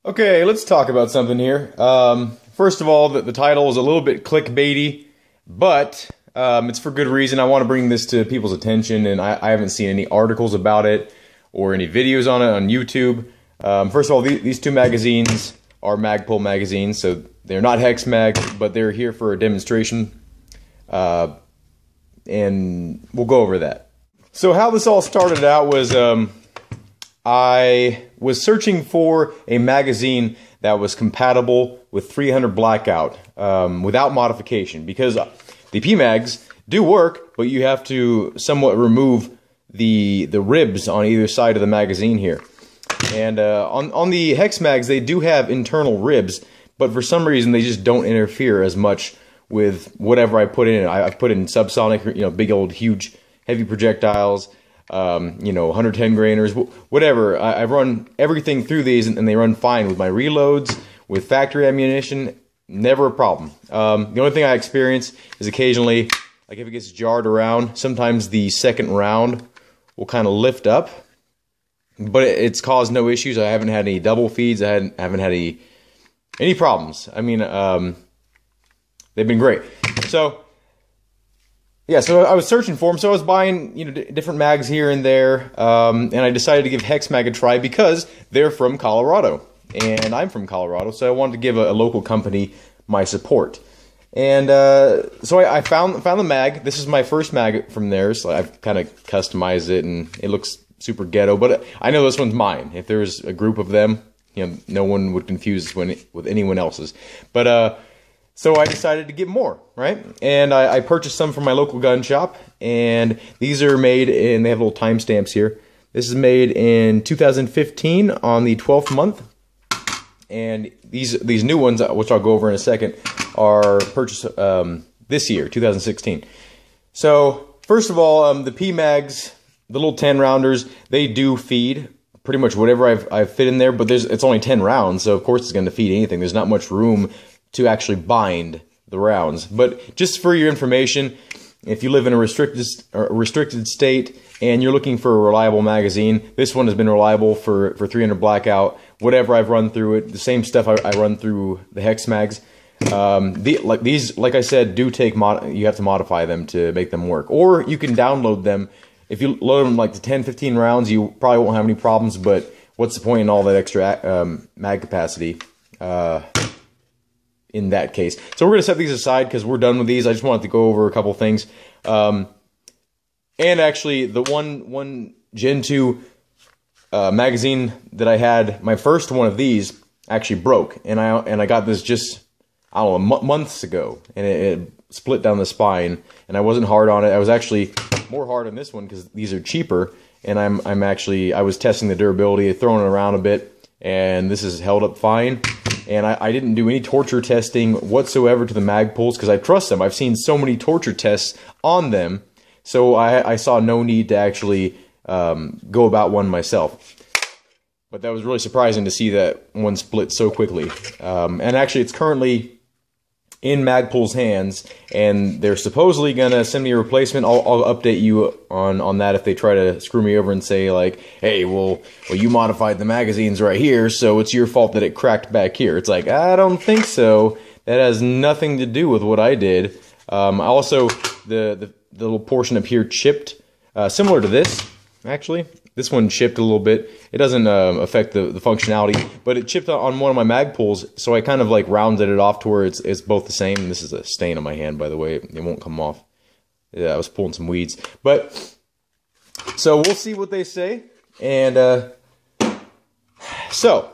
Okay, let's talk about something here. First of all, the title is a little bit clickbaity, but it's for good reason. I want to bring this to people's attention, and I haven't seen any articles about it or any videos on it on YouTube. First of all, these two magazines are Magpul magazines, so they're not Hexmag, but they're here for a demonstration, and we'll go over that. So how this all started out was I was searching for a magazine that was compatible with 300 blackout without modification, because the PMags do work, but you have to somewhat remove the ribs on either side of the magazine here. And on the Hexmags, they do have internal ribs, but for some reason they just don't interfere as much with whatever I put in. I put in subsonic, big old huge heavy projectiles, 110 grainers, whatever. I've run everything through these, and they run fine with my reloads, with factory ammunition, never a problem. The only thing I experience is occasionally, like if it gets jarred around, sometimes the second round will kind of lift up, but it's caused no issues. I haven't had any double feeds. I haven't had any problems. I mean, they've been great. So yeah, so I was searching for them. So I was buying, different mags here and there, and I decided to give Hexmag a try because they're from Colorado, and I'm from Colorado, so I wanted to give a local company my support. And so I found the mag. This is my first mag from theirs. So I've kind of customized it, and it looks super ghetto, but I know this one's mine. If there's a group of them, no one would confuse this one with anyone else's. But so I decided to get more, right? And I purchased some from my local gun shop, and these are made in, they have little timestamps here. This is made in 2015 on the 12th month, and these new ones, which I'll go over in a second, are purchased this year, 2016. So first of all, the PMags, the little 10 rounders, they do feed pretty much whatever I've fit in there, but it's only 10 rounds, so of course it's going to feed anything. There's not much room to actually bind the rounds. But just for your information, if you live in a restricted state and you're looking for a reliable magazine, this one has been reliable for 300 blackout. Whatever I've run through it, the same stuff I run through the Hexmags. These, like I said, do take you have to modify them to make them work, or you can download them. If you load them like to 10-15 rounds, you probably won't have any problems. But what's the point in all that extra mag capacity? In that case. So we're going to set these aside because we're done with these. I just wanted to go over a couple things. And actually, the one Gen 2 magazine that I had, my first one of these, actually broke. And I got this just, I don't know, months ago. And it split down the spine. And I wasn't hard on it. I was actually more hard on this one because these are cheaper. And I was testing the durability, throwing it around a bit. And this has held up fine. And I didn't do any torture testing whatsoever to the Magpuls because I trust them. I've seen so many torture tests on them, so I saw no need to actually go about one myself. But that was really surprising to see that one split so quickly. And actually, it's currently in Magpul's hands, and they're supposedly going to send me a replacement. I'll update you on that if they try to screw me over and say, like, hey, well, you modified the magazines right here, so it's your fault that it cracked back here. It's like, I don't think so. That has nothing to do with what I did. Also, the little portion up here chipped, similar to this, actually. This one chipped a little bit. It doesn't affect the functionality, but it chipped on one of my Magpuls, so I kind of like rounded it off to where it's both the same. And this is a stain on my hand, by the way. It won't come off. Yeah, I was pulling some weeds. But, so we'll see what they say. And, so,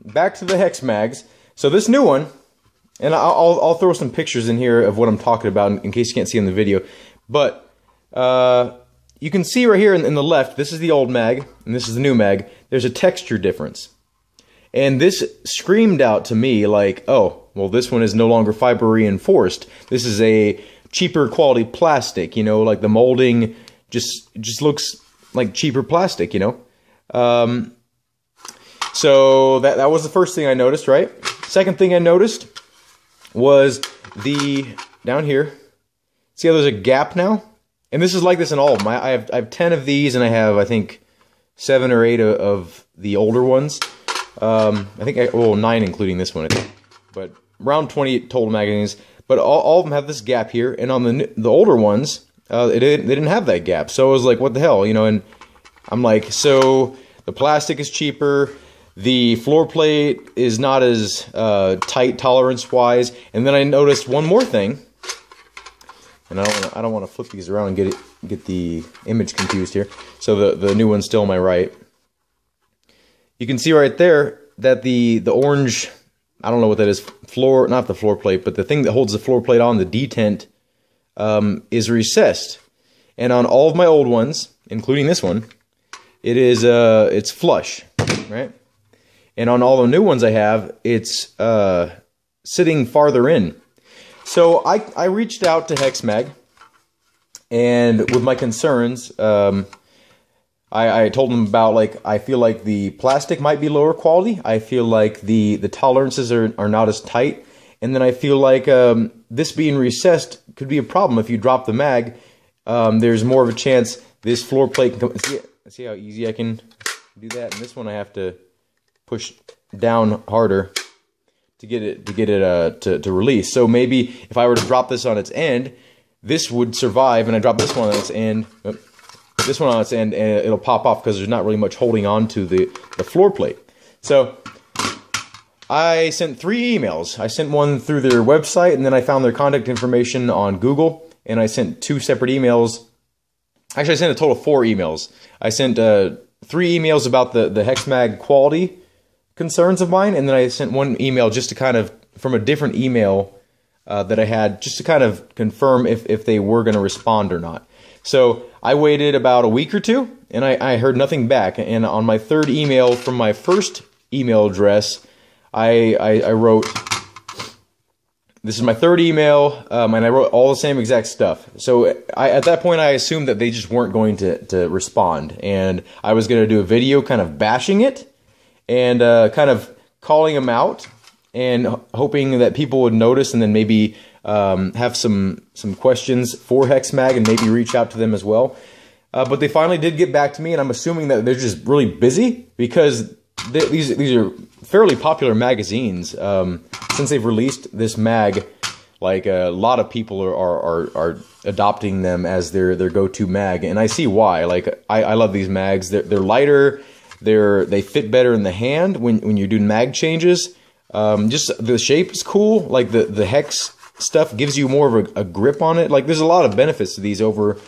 back to the Hexmags. So this new one, and I'll throw some pictures in here of what I'm talking about in case you can't see in the video. But, you can see right here in the left, this is the old mag, and this is the new mag. There's a texture difference. And this screamed out to me like, oh, well, this one is no longer fiber reinforced. This is a cheaper quality plastic, like the molding just looks like cheaper plastic, So that was the first thing I noticed, right? Second thing I noticed was down here, see how there's a gap now? And this is like this in all of them. I have 10 of these, and I have, I think, 7 or 8 of the older ones. I think, well, 9 including this one, I think. But around 20 total magazines. But all of them have this gap here, and on the older ones, they didn't have that gap. So I was like, what the hell, you know? And I'm like, so the plastic is cheaper, the floor plate is not as tight tolerance-wise, and then I noticed one more thing, and I don't want to flip these around and get the image confused here. So the new one's still on my right. You can see right there that the orange, I don't know what that is, not the floor plate, but the thing that holds the floor plate on, the detent, is recessed. And on all of my old ones, including this one, it's flush, right? And on all the new ones I have, it's sitting farther in. So I reached out to Hexmag, and with my concerns, I told them about, like, I feel like the plastic might be lower quality. I feel like the tolerances are not as tight. And then I feel like this being recessed could be a problem. If you drop the mag, there's more of a chance this floor plate can come. See how easy I can do that? And this one I have to push down harder to get it to release. So maybe if I were to drop this on its end, this would survive, and I drop this one on its end. This one on its end, and it'll pop off because there's not really much holding on to the floor plate. So I sent 3 emails. I sent one through their website, and then I found their contact information on Google, and I sent 2 separate emails. Actually, I sent a total of 4 emails. I sent 3 emails about the Hexmag quality concerns of mine, and then I sent 1 email just to kind of, from a different email that I had, just to kind of confirm if they were going to respond or not. So I waited about a week or 2, and I heard nothing back. And on my 3rd email from my first email address, I wrote, this is my 3rd email, and I wrote all the same exact stuff. So at that point, I assumed that they just weren't going to respond. And I was going to do a video kind of bashing it and kind of calling them out and hoping that people would notice and then maybe have some questions for Hexmag and maybe reach out to them as well. But they finally did get back to me, and I'm assuming that they're just really busy because these are fairly popular magazines. Since they've released this mag, like a lot of people are adopting them as their go-to mag, and I see why. Like I love these mags. They're lighter. They fit better in the hand when you're doing mag changes. Just the shape is cool. Like the hex stuff gives you more of a grip on it. Like there's a lot of benefits to these over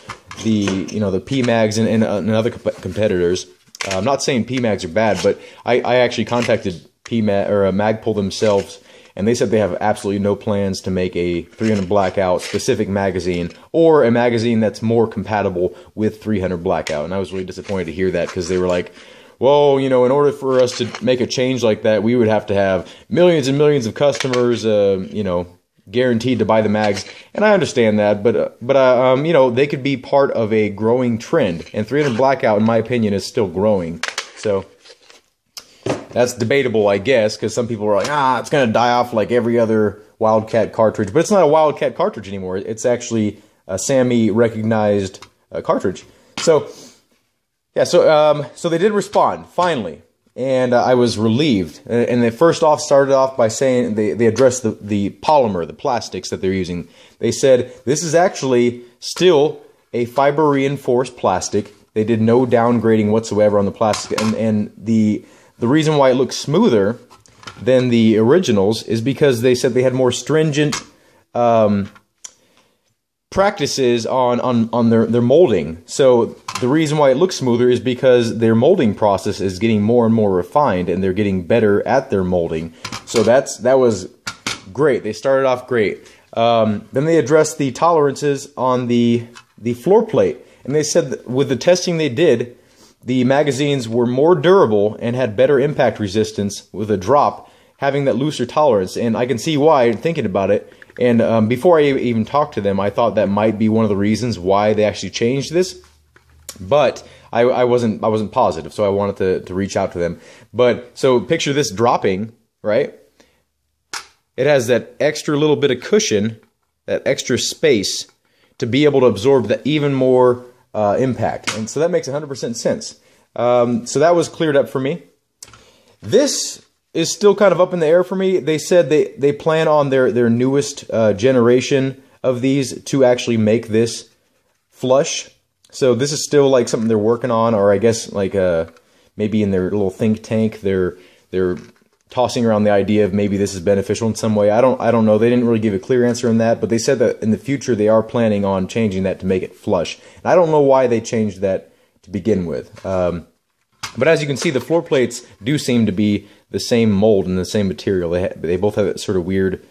the P mags and other competitors. I'm not saying P mags are bad, but I actually contacted Magpul themselves, and they said they have absolutely no plans to make a 300 blackout specific magazine or a magazine that's more compatible with 300 blackout. And I was really disappointed to hear that, because they were like, well, you know, in order for us to make a change like that, we would have to have millions and millions of customers, you know, guaranteed to buy the mags. And I understand that, but you know, they could be part of a growing trend. And 300 blackout, in my opinion, is still growing. So that's debatable, I guess, because some people are like, it's going to die off like every other Wildcat cartridge. But it's not a Wildcat cartridge anymore. It's actually a SAMI recognized cartridge. So yeah, so they did respond finally, and I was relieved. And they first off started off by saying they addressed the polymer, the plastics that they're using. They said this is actually still a fiber reinforced plastic. They did no downgrading whatsoever on the plastic, and the reason why it looks smoother than the originals is because they said they had more stringent practices on their molding. So the reason why it looks smoother is because their molding process is getting more and more refined, and they're getting better at their molding. So that was great. They started off great. Then they addressed the tolerances on the floor plate, and they said that with the testing they did, the magazines were more durable and had better impact resistance with a drop, having that looser tolerance. And I can see why, thinking about it. And before I even talked to them, I thought that might be one of the reasons why they actually changed this. But I wasn't positive, so I wanted to reach out to them. But so picture this dropping, right? It has that extra little bit of cushion, that extra space to be able to absorb that even more impact. And so that makes 100% sense. So that was cleared up for me. This is still kind of up in the air for me. They said they plan on their newest generation of these to actually make this flush. So this is still like something they're working on, or I guess like maybe in their little think tank they're tossing around the idea of maybe this is beneficial in some way. I don't know. They didn't really give a clear answer on that, but they said that in the future they are planning on changing that to make it flush. And I don't know why they changed that to begin with. But as you can see, the floor plates do seem to be the same mold and the same material. They both have that sort of weird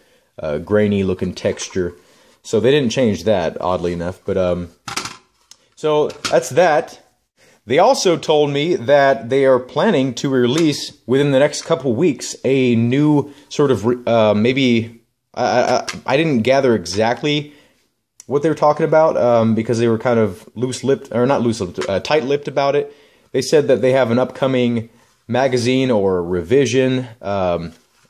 grainy looking texture. So they didn't change that, oddly enough. But so that's that. They also told me that they are planning to release within the next couple weeks a new sort of maybe I didn't gather exactly what they were talking about because they were kind of loose-lipped, or not loose-lipped, tight-lipped about it. They said that they have an upcoming magazine or revision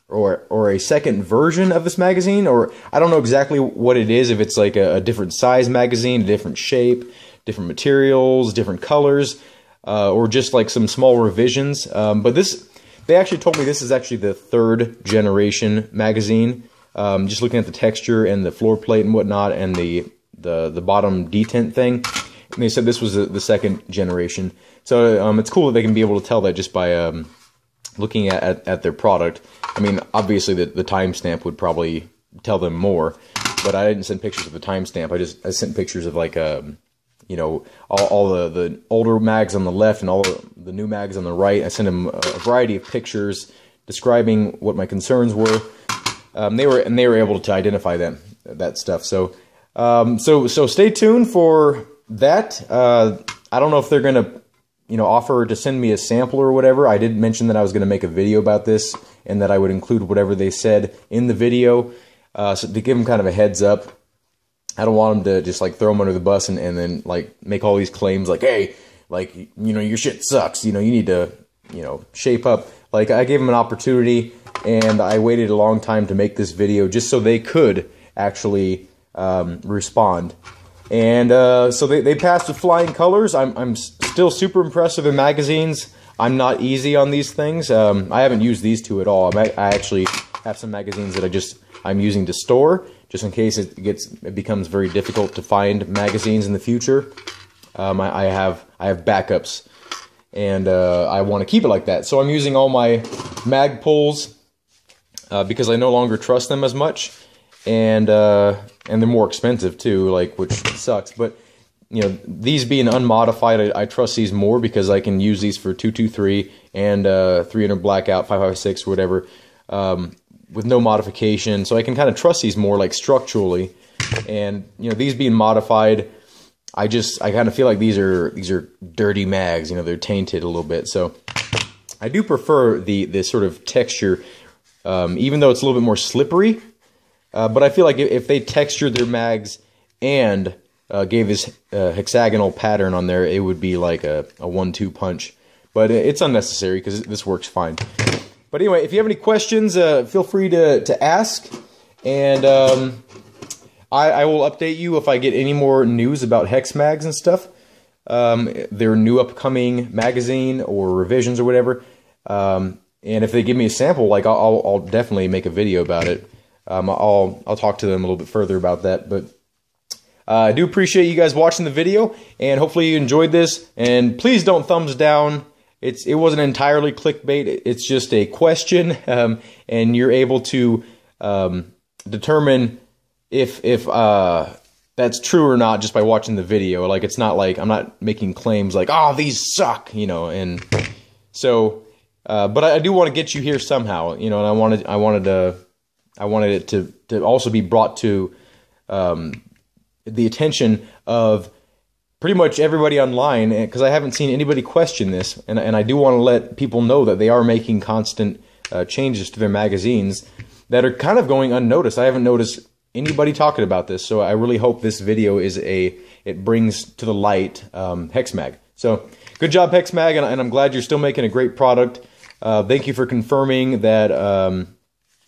or a second version of this magazine, or I don't know exactly what it is, if it's like a different size magazine, a different shape, different materials, different colors, or just like some small revisions. But this, they actually told me this is actually the 3rd generation magazine. Just looking at the texture and the floor plate and whatnot, and the bottom detent thing, and they said this was the 2nd generation. So it's cool that they can be able to tell that just by looking at their product. I mean, obviously the timestamp would probably tell them more, but I didn't send pictures of the timestamp. I sent pictures of like you know, all the older mags on the left and all the new mags on the right. I sent them a variety of pictures describing what my concerns were. They were able to identify that stuff. So so stay tuned for that. I don't know if they're gonna, you know, offer to send me a sample or whatever. I did mention that I was going to make a video about this and that I would include whatever they said in the video, so to give them kind of a heads up. I don't want them to just like throw them under the bus and then like make all these claims like, hey, like, you know, your shit sucks. You know, you need to, you know, shape up. Like, I gave them an opportunity and I waited a long time to make this video just so they could actually respond. And so they passed with flying colors. I'm still super impressed with their magazines. I'm not easy on these things. I haven't used these two at all. I actually have some magazines that I'm using to store, just in case it becomes very difficult to find magazines in the future. I have backups, and I want to keep it like that. So I'm using all my mag pulls because I no longer trust them as much, and they're more expensive too, like, which sucks. But you know, these being unmodified, I trust these more because I can use these for 223 and 300 blackout, 556, whatever, with no modification. So I can kind of trust these more, like, structurally. And you know, these being modified, I kind of feel like these are dirty mags. You know, they're tainted a little bit. So I do prefer this sort of texture, even though it's a little bit more slippery. But I feel like if they textured their mags and gave this hexagonal pattern on there, it would be like a 1-2 punch. But it's unnecessary because this works fine. But anyway, if you have any questions, feel free to ask. And I will update you if I get any more news about Hexmags and stuff. Their new upcoming magazine or revisions or whatever. And if they give me a sample, like, I'll definitely make a video about it. I'll talk to them a little bit further about that. But I do appreciate you guys watching the video, and hopefully you enjoyed this. And please don't thumbs down. It wasn't entirely clickbait. It's just a question, and you're able to determine if that's true or not just by watching the video. Like, it's not like I'm not making claims like, oh, these suck, you know. And so, but I do want to get you here somehow, you know. And I wanted it to also be brought to the attention of pretty much everybody online, because I haven't seen anybody question this, and I do want to let people know that they are making constant changes to their magazines that are kind of going unnoticed. I haven't noticed anybody talking about this, so I really hope this video it brings to the light Hexmag. So good job, Hexmag, and I'm glad you're still making a great product. Thank you for confirming that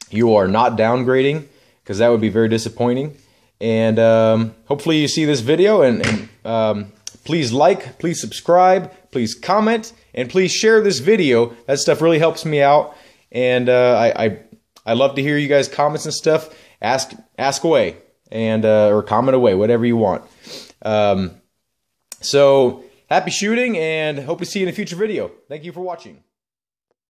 you are not downgrading, because that would be very disappointing. And hopefully you see this video, and Please like, please subscribe, please comment, and please share this video. That stuff really helps me out, and I love to hear you guys' comments and stuff. Ask away, and or comment away, whatever you want. So happy shooting, and hope to see you in a future video. Thank you for watching.